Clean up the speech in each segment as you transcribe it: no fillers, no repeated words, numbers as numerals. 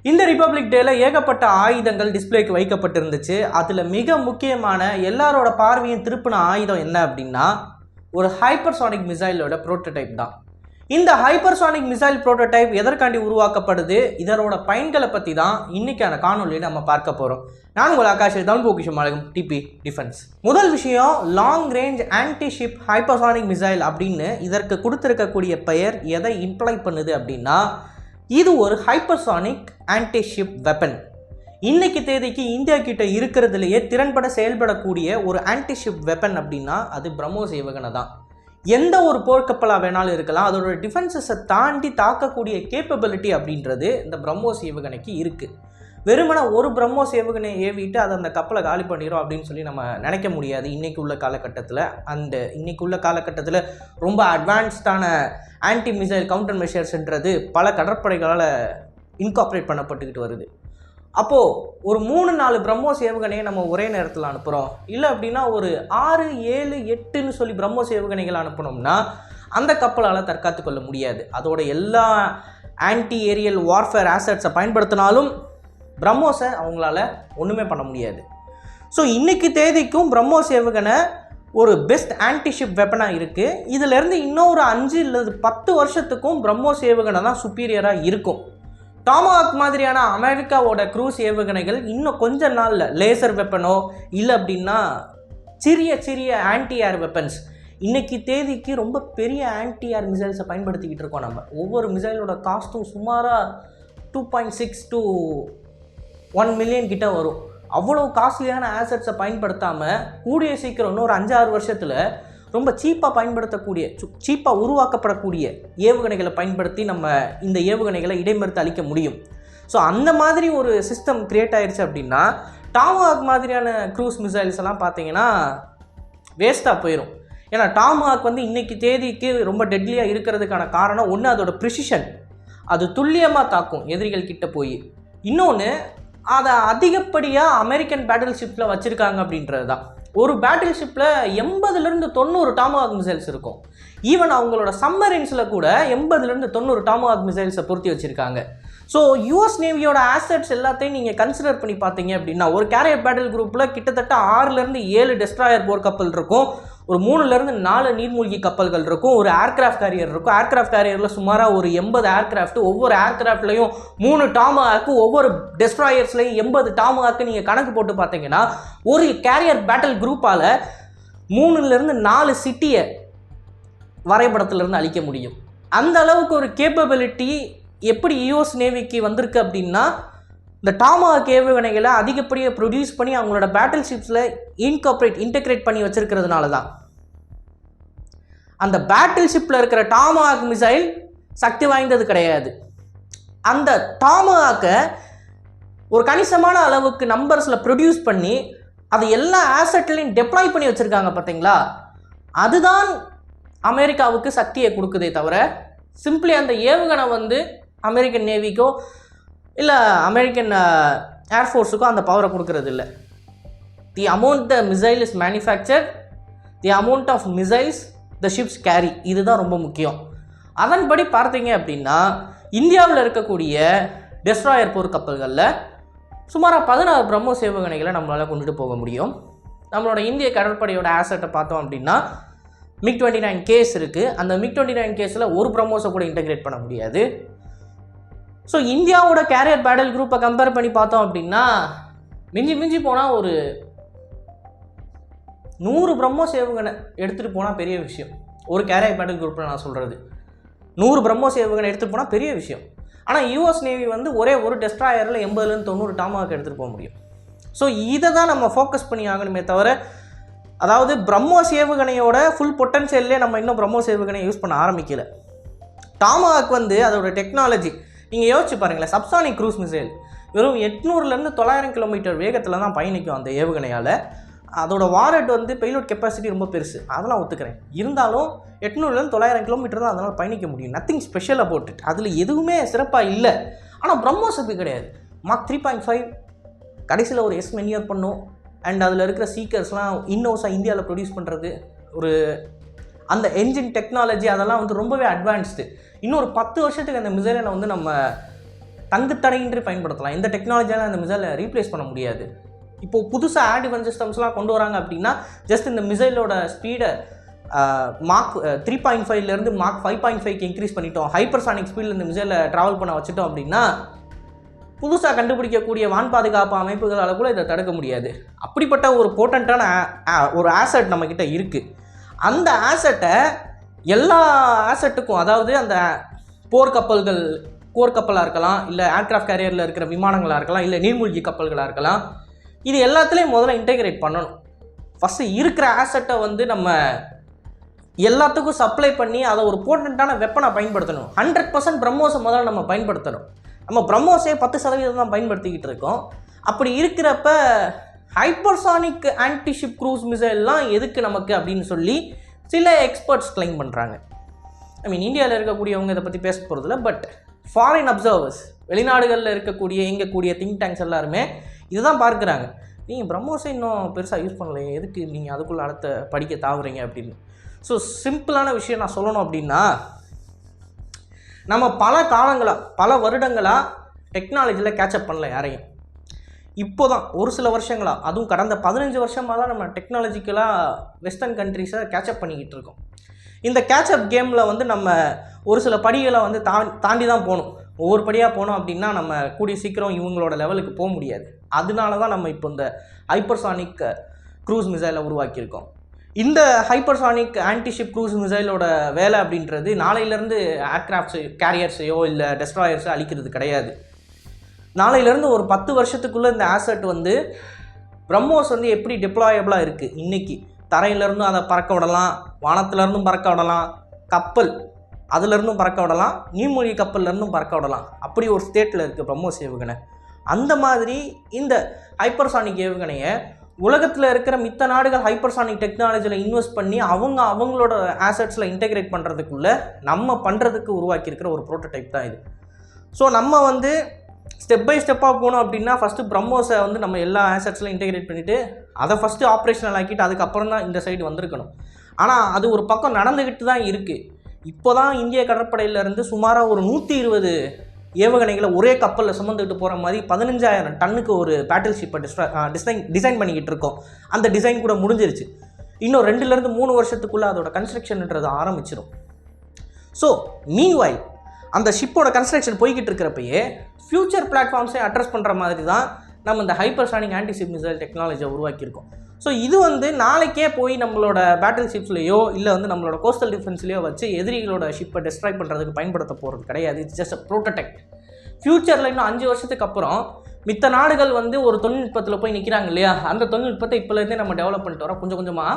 இந்த ரிபப்ளிக் டேல ஏகப்பட்ட ஆயுதங்கள் டிஸ்பிளேக்கு வைக்கப்பட்டிருந்துச்சு. அதில் மிக முக்கியமான எல்லாரோட பார்வையும் திருப்பின ஆயுதம் என்ன அப்படின்னா ஒரு ஹைப்பர்சானிக் மிசைலோட ப்ரோட்டோடைப் தான். இந்த ஹைப்பர்சானிக் மிசைல் ப்ரோட்டோடைப் எதற்காண்டி உருவாக்கப்படுது, இதனோட பயன்களை பற்றி தான் இன்னைக்கான காணொலியை நம்ம பார்க்க போகிறோம். நான் உங்கள் ஆகாஷ், தமிழ் பொக்கிஷம் அழகும், டிபி டிஃபென்ஸ். முதல் விஷயம், long range anti ship hypersonic missile அப்படின்னு இதற்கு கொடுத்துருக்கக்கூடிய பெயர் எதை இம்ப்ளை பண்ணுது அப்படின்னா இது ஒரு ஹைப்பர்சானிக் ஆன்டி ஷிப் வெப்பன். இன்னைக்கு தேதிக்கு இந்தியா கிட்ட இருக்கிறதுலையே திறன்பட செயல்படக்கூடிய ஒரு ஆன்டி ஷிப் வெப்பன் அப்படின்னா அது பிரம்மோஸ் ஏவுகணை தான். எந்த ஒரு போர்க்கப்பலாக வேணாலும் இருக்கலாம், அதோட டிஃபென்சஸை தாண்டி தாக்கக்கூடிய கேப்பபிலிட்டி அப்படின்றது இந்த பிரம்மோஸ் ஏவுகணைக்கு இருக்குது. வெறுமன ஒரு பிரம்மோஸ் ஏவுகணையை ஏவிட்டு அதை அந்த கப்பலை காலி பண்ணிடும் அப்படின்னு சொல்லி நம்ம நினைக்க முடியாது. இன்றைக்கு உள்ள காலகட்டத்தில் இன்னைக்கு உள்ள காலகட்டத்தில் ரொம்ப அட்வான்ஸ்டான ஆன்டி மிசைல் கவுண்டர் மெஷர்ஸ்ன்றது பல கடற்படைகளால் இன்கார்பரேட் பண்ணப்பட்டுக்கிட்டு வருது. அப்போது ஒரு 3-4 பிரம்மோஸ் ஏவுகணையை நம்ம ஒரே நேரத்தில் அனுப்புகிறோம், இல்லை அப்படின்னா ஒரு 6, 7, 8ன்னு சொல்லி பிரம்மோஸ் ஏவுகணைகள் அனுப்பினோம்னா அந்த கப்பலால் தற்காத்து கொள்ள முடியாது. அதோட எல்லா ஆன்டி ஏரியல் வார்ஃபேர் ஆசட்ஸை பயன்படுத்தினாலும் பிரம்மோஸை அவங்களால ஒன்றுமே பண்ண முடியாது. ஸோ இன்றைக்கி தேதிக்கும் பிரம்மோஸ் ஏவுகணை ஒரு பெஸ்ட் ஆன்டிஷிப் வெப்பனாக இருக்குது. இதிலேருந்து இன்னொரு 5 இல்லது 10 வருஷத்துக்கும் பிரம்மோஸ் ஏவுகணை தான் சுப்பீரியராக இருக்கும். டாமாஹாக் மாதிரியான அமெரிக்காவோட க்ரூஸ் ஏவுகணைகள் இன்னும் கொஞ்ச நாளில் லேசர் வெப்பனோ இல்லை அப்படின்னா சிறிய ஆன்டி ஏர் வெப்பன்ஸ், இன்றைக்கி தேதிக்கு ரொம்ப பெரிய ஆன்டி ஏர் மிசைல்ஸை பயன்படுத்திக்கிட்டு இருக்கோம். நம்ம ஒவ்வொரு மிசைலோட காஸ்ட்டும் சுமாராக 2.6 to 1 மில்லியன் கிட்ட வரும். அவ்வளோ காஸ்ட்லியான ஆசட்ஸை பயன்படுத்தாமல் கூடிய சீக்கிரம் இன்னொரு 5-6 வருஷத்தில் ரொம்ப சீப்பாக உருவாக்கப்படக்கூடிய ஏவுகணைகளை பயன்படுத்தி நம்ம இந்த ஏவுகணைகளை இடைமறுத்து அளிக்க முடியும். ஸோ அந்த மாதிரி ஒரு சிஸ்டம் கிரியேட் ஆயிடுச்சு அப்படின்னா டாமாஹாக் மாதிரியான க்ரூஸ் மிசைல்ஸ் எல்லாம் பார்த்தீங்கன்னா வேஸ்ட்டாக போயிடும். ஏன்னா டாமாஹாக் இன்றைக்கி தேதிக்கு ரொம்ப டெட்லியாக இருக்கிறதுக்கான காரணம் ஒன்று அதோட ப்ரிசிஷன், அது துல்லியமாக தாக்கும் எதிரிகள் கிட்ட போய். இன்னொன்று அதை அதிகப்படியாக அமெரிக்கன் பேட்டில் ஷிப்பில் வச்சுருக்காங்க அப்படின்றது தான். ஒரு பேட்டில் ஷிப்பில் 80-90 டாமாஹாக் மிசைல்ஸ் இருக்கும். ஈவன் அவங்களோட சம்மரின்ஸில் கூட 80-90 டாமாஹாக் மிசைல்ஸை பொருத்தி வச்சுருக்காங்க. ஸோ யூஎஸ் நேவியோட ஆசட்ஸ் எல்லாத்தையும் நீங்கள் கன்சிடர் பண்ணி பார்த்தீங்க அப்படின்னா ஒரு கேரியர் பேட்டில் குரூப்பில் கிட்டத்தட்ட 6-7 டெஸ்ட்ராயர் போர் கப்பல் இருக்கும், ஒரு 3-4 நீர்மூழ்கி கப்பல்கள் இருக்கும், ஒரு ஏர்கிராஃப்ட் கேரியர் இருக்கும். ஏர்கிராஃப்ட் கேரியரில் சுமாராக ஒரு 80 ஏர்கிராஃப்ட், ஒவ்வொரு ஏர்கிராஃப்ட்லையும் 3 டாமாஹாக்கு, ஒவ்வொரு டெஸ்ட்ராயர்ஸ்லையும் 80 டாமாஹாக்கு நீங்கள் கணக்கு போட்டு பார்த்தீங்கன்னா ஒரு கேரியர் பேட்டில் குரூப்பால் 3-4 சிட்டியை வரைபடத்திலிருந்து அழிக்க முடியும். அந்த அளவுக்கு ஒரு கேப்பபிலிட்டி எப்படி யூஎஸ் நேவிக்கு வந்திருக்கு அப்படின்னா இந்த டாமாஹாக் ஏவுகணைகளை அதிகப்படியாக ப்ரொடியூஸ் பண்ணி அவங்களோட பேட்டில் ஷிப்ஸில் இன்டெகிரேட் பண்ணி வச்சுருக்கிறதுனால தான். அந்த பேட்டில் ஷிப்பில் இருக்கிற டாமாஹாக் மிசைல் சக்தி வாய்ந்தது கிடையாது. அந்த டாமாஹாக்கை ஒரு கணிசமான அளவுக்கு நம்பர்ஸில் ப்ரொடியூஸ் பண்ணி அதை எல்லா ஆசட்லையும் டெப்ளாய் பண்ணி வச்சுருக்காங்க பார்த்தீங்களா, அதுதான் அமெரிக்காவுக்கு சக்தியை கொடுக்குதே தவிர சிம்பிளி அந்த ஏவுகணை அமெரிக்கன் நேவிக்கோ இல்லை அமெரிக்கன் ஏர்ஃபோர்ஸுக்கோ அந்த பவரை கொடுக்கறது இல்லை. The amount the missile is manufacture, the amount of missiles the ships carry, இதுதான் ரொம்ப முக்கியம். அதன்படி பார்த்தீங்க அப்படின்னா இந்தியாவில் இருக்கக்கூடிய டெஸ்ட்ராயர் போர் கப்பல்களில் சுமாராக 16 பிரம்மோஸ் ஏவுகணைகளை நம்மளால் கொண்டுட்டு போக முடியும். நம்மளோட இந்திய கடற்படையோட ஆசட்டை பார்த்தோம் அப்படின்னா MiG-29 கேஸ் இருக்குது. அந்த MiG-29 கேஸில் ஒரு பிரம்மோஸை கூட இன்டெகிரேட் பண்ண முடியாது. ஸோ இந்தியாவோட கேரியர் பேட்டில் குரூப்பை கம்பேர் பண்ணி பார்த்தோம் அப்படின்னா மிஞ்சி போனால் ஒரு 100 பிரம்மோஸ் ஏவுகணை எடுத்துகிட்டு போனால் பெரிய விஷயம். ஒரு கேரியர் பேட்டில் குரூப்பில் நான் சொல்கிறது 100 பிரம்மோஸ் ஏவுகணை எடுத்துகிட்டு போனால் பெரிய விஷயம். ஆனால் யூஎஸ் நேவி ஒரே ஒரு டெஸ்ட்ராயரில் 80-90 டாமாஹாக் எடுத்துகிட்டு போக முடியும். ஸோ இதை தான் நம்ம ஃபோக்கஸ் பண்ணி ஆகணுமே தவிர, அதாவது பிரம்மோஸ் ஏவுகணையோட ஃபுல் பொட்டன்ஷியல்லே நம்ம இன்னும் பிரம்மோஸ் ஏவுகணையை யூஸ் பண்ண ஆரம்பிக்கல. டாமாஹாக் அதோட டெக்னாலஜி நீங்கள் யோசிச்சு பாருங்களேன். சப்சானிக் க்ரூஸ் மிசைல் வெறும் 800-900 கிலோமீட்டர் வேகத்தில் தான் பயணிக்கும் அந்த ஏவுகணையால். அதோட வாரட் பெய்லோட் கெப்பாசிட்டி ரொம்ப பெருசு, அதெல்லாம் ஒத்துக்கிறேன். இருந்தாலும் 800-900 கிலோமீட்டர் தான் அதனால் பயணிக்க முடியும். நத்திங் ஸ்பெஷல் அபவுட் இட், அதில் எதுவுமே சிறப்பாக இல்லை. ஆனால் பிரம்மோஸ் அப்படி கிடையாது. மாக் 3.5 கடைசியில் ஒரு மெனியர் பண்ணும். அண்ட் அதில் இருக்கிற சீக்கர்ஸ்லாம் இன்னோஸாக இந்தியாவில் ப்ரொடியூஸ் பண்ணுறது, ஒரு அந்த என்ஜின் டெக்னாலஜி அதெல்லாம் ரொம்பவே அட்வான்ஸ்டு. இன்னொரு 10 வருஷத்துக்கு அந்த மிசைலை நம்ம தங்குத்தடையின்றி பயன்படுத்தலாம். இந்த டெக்னாலஜியால் அந்த மிசைலை ரீப்ளேஸ் பண்ண முடியாது. இப்போது புதுசாக ஏர் டிஃபென்ஸ் சிஸ்டம்ஸ்லாம் கொண்டு வராங்க அப்படின்னா ஜஸ்ட் இந்த மிசைலோட ஸ்பீடை மார்க் 3.5லேருந்து மார்க் 5.5க்கு இன்க்ரீஸ் பண்ணிட்டோம், ஹைப்பர்சானிக் ஸ்பீடில் இந்த மிசைலை ட்ராவல் பண்ண வச்சுட்டோம் அப்படின்னா புதுசாக கண்டுபிடிக்கக்கூடிய வான் பாதுகாப்பு அமைப்புகளால் கூட இதை தடுக்க முடியாது. அப்படிப்பட்ட ஒரு போர்ட்டண்ட்டான ஒரு ஆசெட் நம்மக்கிட்ட இருக்குது. அந்த ஆசெட்டை எல்லா ஆசெட்டுக்கும், அதாவது அந்த போர்க்கப்பலாக இருக்கலாம், இல்லை ஏர்க்ராஃப்ட் கேரியரில் இருக்கிற விமானங்களாக இருக்கலாம், இல்லை நீர்மூழ்கி கப்பல்களாக இருக்கலாம், இது எல்லாத்துலேயும் முதல்ல இன்டெகிரேட் பண்ணணும். ஃபஸ்ட்டு இருக்கிற ஆசெட்டை வந்து நம்ம எல்லாத்துக்கும் சப்ளை பண்ணி அதை ஒரு போர்ட்டண்ட்டான வெப்பனை பயன்படுத்தணும். 100% பிரம்மோஸை முதல்ல நம்ம பயன்படுத்தணும். நம்ம பிரம்மோஸே 10% தான் பயன்படுத்திக்கிட்டு இருக்கோம். அப்படி இருக்கிறப்ப ஹைப்பர்சானிக் ஆன்டிஷிப் க்ரூஸ் மிசைல்லாம் எதுக்கு நமக்கு அப்படின்னு சொல்லி சில எக்ஸ்பர்ட்ஸ் கிளைம் பண்ணுறாங்க. இந்தியாவில் இருக்கக்கூடியவங்க இதை பற்றி பேச போகிறதில்ல, பட் ஃபாரின் அப்சர்வர்ஸ், வெளிநாடுகளில் இருக்கக்கூடிய திங்க் டேங்க்ஸ் எல்லாருமே இதுதான் பார்க்குறாங்க. நீங்கள் பிரம்மோஸை இன்னும் பெருசாக யூஸ் பண்ணலையே, எதுக்கு நீங்கள் அதுக்குள்ளே அடுத்த படிக்க தாவுறீங்க அப்படின்னு. ஸோ சிம்பிளான விஷயம் நான் சொல்லணும் அப்படின்னா, நம்ம பல வருடங்களாக டெக்னாலஜியில் கேட்சப் பண்ணல யாரையும். இப்போ தான் ஒரு சில வருஷங்களாக, அதுவும் கடந்த 15 வருஷமாக தான் நம்ம டெக்னாலஜிக்கலாக வெஸ்டர்ன் கண்ட்ரிஸை கேட்சப் பண்ணிக்கிட்டு இருக்கோம். இந்த கேட்சப் கேமில் வந்து நம்ம ஒரு சில படிகளை வந்து தாண்டி தான் போகணும். ஒவ்வொரு படியாக போனோம் அப்படின்னா நம்ம கூடிய சீக்கிரம் இவங்களோட லெவலுக்கு போக முடியாது. அதனால தான் நம்ம இப்போ இந்த ஹைப்பர்சானிக் க்ரூஸ் மிசைலை உருவாக்கியிருக்கோம். இந்த ஹைப்பர்சானிக் ஆன்டிஷிப் க்ரூஸ் மிசைலோட வேலை அப்படின்றது நாளையிலேருந்து ஏர்க்ராஃப்ட்ஸு கேரியர்ஸையோ இல்லை டெஸ்ட்ராயர்ஸோ அழிக்கிறது கிடையாது. நாளையிலேருந்து ஒரு 10 வருஷத்துக்குள்ளே இந்த ஆசெட் வந்து பிரம்மோஸ் வந்து எப்படி டிப்ளாயபிளாக இருக்குது, இன்றைக்கி தரையிலேருந்தும் அதை பறக்க விடலாம், வானத்திலேருந்தும் பறக்க விடலாம், கப்பல் அதுலேருந்தும் பறக்க விடலாம், நீர்மூழ்கி கப்பல்லேருந்தும் பறக்க விடலாம். அப்படி ஒரு ஸ்டேட்டில் இருக்குது பிரம்மோஸ் ஏவுகணை. அந்த மாதிரி இந்த ஹைப்பர்சானிக் ஏவுகணையை உலகத்தில் இருக்கிற மித்த நாடுகள் ஹைப்பர்சானிக் டெக்னாலஜியில் இன்வெஸ்ட் பண்ணி அவங்களோட ஆசெட்ஸில் இன்டெகிரேட் பண்ணுறதுக்குள்ளே நம்ம பண்ணுறதுக்கு உருவாக்கியிருக்கிற ஒரு ப்ரோட்டோடைப் தான் இது. ஸோ நம்ம வந்து ஸ்டெப் பை ஸ்டெப்பாக போகணும் அப்படின்னா ஃபஸ்ட்டு பிரம்மோஸை வந்து நம்ம எல்லா ஆசெட்ஸ்லையும் இன்டெகிரேட் பண்ணிவிட்டு அதை ஃபஸ்ட்டு ஆப்ரேஷனல் ஆக்கிட்டு அதுக்கப்புறம் தான் இந்த சைடு வந்திருக்கணும். ஆனால் அது ஒரு பக்கம் நடந்துக்கிட்டு தான் இருக்குது. இப்போ தான் இந்திய கடற்படையிலேருந்து சுமாராக ஒரு 120 ஏவுகணைகளை ஒரே கப்பலில் சுமந்துக்கிட்டு போகிற மாதிரி 15,000 டன்னுக்கு ஒரு பேட்டில் ஷிப்பை டிசைன் பண்ணிக்கிட்டு இருக்கோம். அந்த டிசைன் கூட முடிஞ்சிருச்சு. இன்னும் 2லேருந்து 3 வருஷத்துக்குள்ளே அதோட கன்ஸ்ட்ரக்ஷன்ன்றது ஆரம்பிச்சிடும். ஸோ மீன்வைல் அந்த ஷிப்போட கன்ஸ்ட்ரக்ஷன் போய்கிட்டு இருக்கிறப்பயே ஃப்யூச்சர் பிளாட்ஃபார்ம்ஸை அட்ரஸ் பண்ணுற மாதிரி தான் நம்ம இந்த ஹைப்பர்சானிக் ஆன்டிஷிப் மிசைல் டெக்னாலஜியை உருவாக்கியிருக்கோம். ஸோ இது வந்து நாளைக்கே போய் நம்மளோட பேட்டில் ஷிப்ஸ்லேயோ இல்லை வந்து நம்மளோட கோஸ்டல் டிஃபென்ஸ்லேயோ வச்சு எதிரிகளோட ஷிப்பை டிஸ்ட்ராய் பண்ணுறதுக்கு பயன்படுத்த போகிறது கிடையாது. It's just a prototype. ஃப்யூச்சரில் இன்னும் 5 வருஷத்துக்கு அப்புறம் மித்த நாடுகள் வந்து ஒரு தொழில்நுட்பத்தில் போய் நிற்கிறாங்க இல்லையா, அந்த தொழில்நுட்பத்தை இப்போலேருந்தே நம்ம டெவலப் பண்ணிட்டு வரோம். கொஞ்சம் கொஞ்சமாக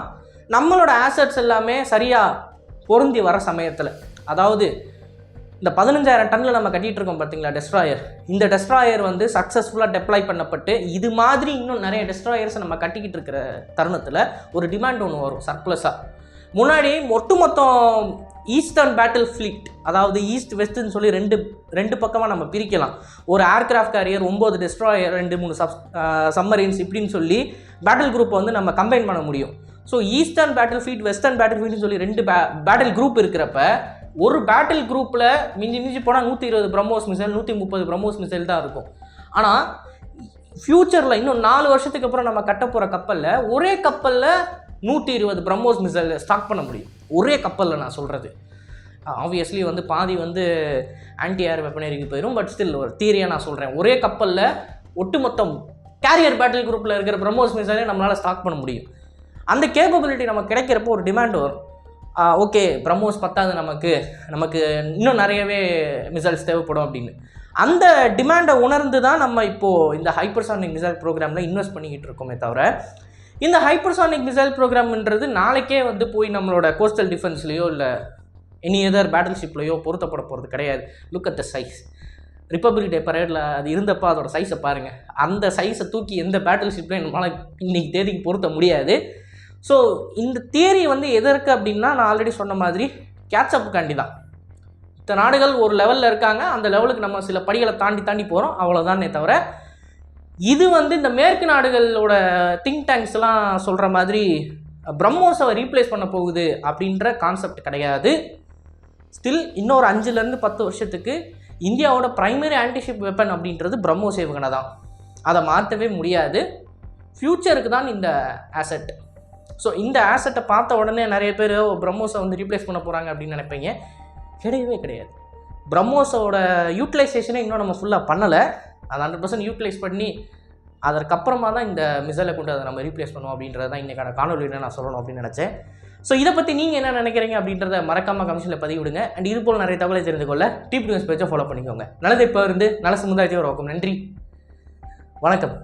நம்மளோட ஆசெட்ஸ் எல்லாமே சரியாக பொருந்தி வர சமயத்தில், அதாவது இந்த 15,000 டன்னில் நம்ம கட்டிகிட்டு இருக்கோம் பார்த்தீங்களா டெஸ்ட்ராயர், இந்த டெஸ்ட்ராயர் வந்து சக்ஸஸ்ஃபுல்லாக டெப்ளாய் பண்ணப்பட்டு இது மாதிரி இன்னும் நிறைய டெஸ்ட்ராயர்ஸை நம்ம கட்டிக்கிட்டு இருக்கிற தருணத்தில் ஒரு டிமாண்ட் ஒன்று வரும் சர்ப்ளஸாக. முன்னாடி மொத்தம் ஈஸ்டர்ன் பேட்டில் ஃப்ளீட், அதாவது ஈஸ்ட் வெஸ்ட்னு சொல்லி ரெண்டு பக்கமாக நம்ம பிரிக்கலாம். ஒரு ஏர்க்ராஃப்ட் கேரியர், 9 டெஸ்ட்ராயர், 2-3 சம்மரின்ஸ், இப்படின்னு சொல்லி பேட்டில் குரூப்பை வந்து நம்ம கம்பைன் பண்ண முடியும். So eastern battle fleet, western battle ஃப்ளீட்னு சொல்லி 2 பேட்டில் குரூப் இருக்கிறப்ப ஒரு பேட்டில் குரூப்பில் மிஞ்சி போனால் 120 பிரம்மோஸ் மிசைல், 130 பிரம்மோஸ் மிசைல் தான் இருக்கும். ஆனால் ஃப்யூச்சரில் இன்னும் 4 வருஷத்துக்கு அப்புறம் நம்ம கட்ட போகிற கப்பலில் ஒரே கப்பலில் 120 பிரம்மோஸ் மிசைல் ஸ்டாக் பண்ண முடியும். ஒரே கப்பலில் நான் சொல்கிறது. ஆப்வியஸ்லி வந்து பாதி வந்து ஆன்டி ஏர் வெப்பனரிக்கு போயிடும், பட் ஸ்டில் ஒரு தியரியாக நான் சொல்கிறேன். ஒரே கப்பலில் ஒட்டுமொத்தம் கேரியர் பேட்டில் குரூப்பில் இருக்கிற பிரம்மோஸ் மிசைலே நம்மளால் ஸ்டாக் பண்ண முடியும். அந்த கேப்பபிலிட்டி நமக்கு கிடைக்கிறப்போ ஒரு டிமாண்ட் வரும். ஓகே, பிரம்மோஸ் பத்தாது, நமக்கு இன்னும் நிறையவே மிசைல்ஸ் தேவைப்படும் அப்படின்னு. அந்த டிமாண்டை உணர்ந்து தான் நம்ம இப்போது இந்த ஹைப்பர்சானிக் மிசைல் ப்ரோக்ராமில் இன்வெஸ்ட் பண்ணிக்கிட்டு இருக்கோமே தவிர, இந்த ஹைப்பர்சானிக் மிசைல் ப்ரோக்ராம்ன்றது நாளைக்கே வந்து போய் நம்மளோட கோஸ்டல் டிஃபென்ஸ்லையோ இல்லை எனி அதர் பேட்டில் ஷிப்லையோ பொருத்தப்பட போகிறது கிடையாது. Look at the size. Republic day பரேடில் அது இருந்தப்போ அதோட சைஸை பாருங்கள். அந்த சைஸை தூக்கி எந்த பேட்டில் ஷிப்லையும் நம்மளால் இன்றைக்கி தேதிக்கு பொருத்த முடியாது. ஸோ இந்த தியரி வந்து எதற்கு அப்படின்னா, நான் ஆல்ரெடி சொன்ன மாதிரி கேட்சப்புக்காண்டி தான். இந்த நாடுகள் ஒரு லெவலில் இருக்காங்க, அந்த லெவலுக்கு நம்ம சில படிகளை தாண்டி போகிறோம், அவ்வளோதானே தவிர இது வந்து இந்த மேற்கு நாடுகளோட திங்க் டேங்க்ஸ்லாம் சொல்கிற மாதிரி பிரம்மோஸை ரீப்ளேஸ் பண்ண போகுது அப்படின்ற கான்செப்ட் கிடையாது. ஸ்டில் இன்னொரு 5லேருந்து 10 வருஷத்துக்கு இந்தியாவோட ப்ரைமரி ஆன்டிஷிப் வெப்பன் அப்படின்றது பிரம்மோஸ் ஏவுகணை தான். அதை மாற்றவே முடியாது. ஃப்யூச்சருக்கு தான் இந்த ஆசெட். ஸோ இந்த ஆசெட்டை பார்த்த உடனே நிறைய பேர் பிரம்மோஸை வந்து ரீப்ளேஸ் பண்ண போகிறாங்க அப்படின்னு நினைப்பீங்க. கிடையவே கிடையாது. பிரம்மோஸோட யூட்டிலைசேஷனை இன்னும் நம்ம ஃபுல்லாக பண்ணலை. அதை 100% யூட்டிலைஸ் பண்ணி அதற்கப்புறமா தான் இந்த மிசைலை கொண்டு அதை நம்ம ரீப்ளேஸ் பண்ணுவோம் அப்படின்றது தான் இன்றைக்கான காணொலியில் நான் சொல்லணும் அப்படின்னு நினச்சேன். ஸோ இதை பற்றி நீங்கள் என்ன நினைக்கிறீங்க அப்படின்றத மறக்காமல் கமெண்ட்ஸில் பதிவிடுங்க. அண்ட் இது போல் நிறைய தகவலை தெரிந்து கொள்ள டியூப் நியூஸ் பேஜை ஃபாலோ பண்ணிக்கோங்க. நல்லது இப்போ இருந்து நல்ல சமுதாயத்தை உருவாக்கும். நன்றி, வணக்கம்.